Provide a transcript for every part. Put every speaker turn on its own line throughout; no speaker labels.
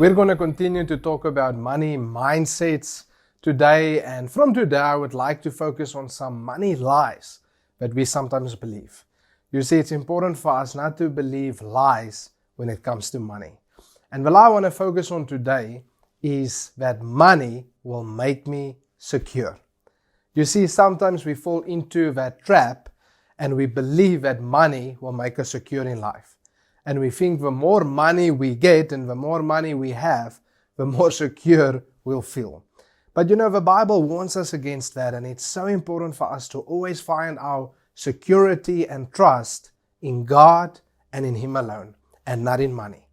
We're going to continue to talk about money mindsets today, and from today I would like to focus on some money lies that we sometimes believe. You see, it's important for us not to believe lies when it comes to money. And what I want to focus on today is that money will make me secure. You see, sometimes we fall into that trap and we believe that money will make us secure in life. And we think the more money we get and the more money we have, the more secure we'll feel. But you know, the Bible warns us against that, and it's so important for us to always find our security and trust in God and in Him alone, and not in money.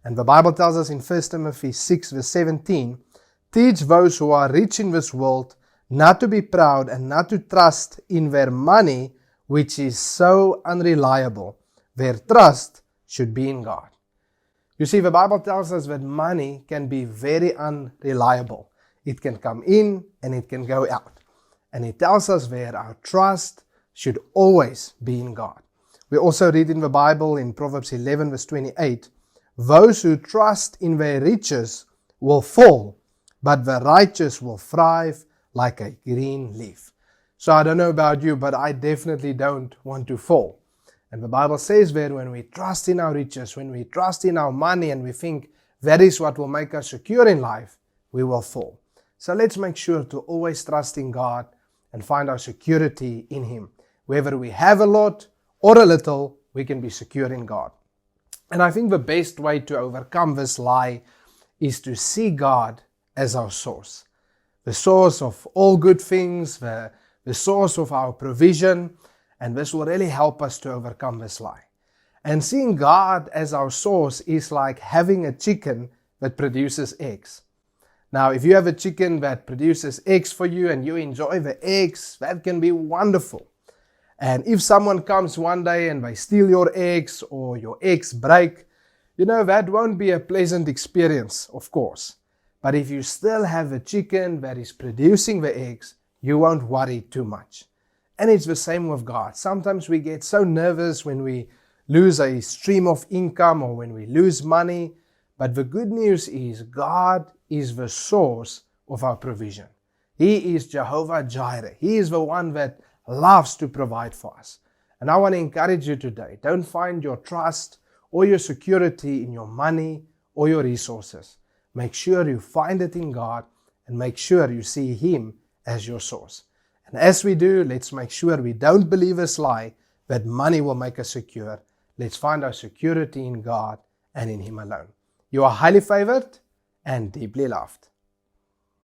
And the Bible tells us in 1 Timothy 6 verse 17, teach those who are rich in this world not to be proud and not to trust in their money, which is so unreliable. Their trust should be in God. You see, the Bible tells us that money can be very unreliable. It can come in and it can go out. And it tells us where our trust should always be in God. We also read in the Bible in Proverbs 11 verse 28, those who trust in their riches will fall, but the righteous will thrive like a green leaf. So I don't know about you, but I definitely don't want to fall. And the Bible says that when we trust in our riches, when we trust in our money and we think that is what will make us secure in life, we will fall. So let's make sure to always trust in God and find our security in Him. Whether we have a lot or a little, we can be secure in God. And I think the best way to overcome this lie is to see God as our source. The source of all good things, the source of our provision. And this will really help us to overcome this lie. And seeing God as our source is like having a chicken that produces eggs. Now, if you have a chicken that produces eggs for you and you enjoy the eggs, that can be wonderful. And if someone comes one day and they steal your eggs or your eggs break, you know, that won't be a pleasant experience, of course. But if you still have a chicken that is producing the eggs, you won't worry too much. And it's the same with God. Sometimes we get so nervous when we lose a stream of income or when we lose money. But the good news is God is the source of our provision. He is Jehovah Jireh. He is the one that loves to provide for us. And I want to encourage you today, don't find your trust or your security in your money or your resources. Make sure you find it in God and make sure you see Him as your source. And as we do, let's make sure we don't believe this lie that money will make us secure. Let's find our security in God and in Him alone. You are highly favored and deeply loved.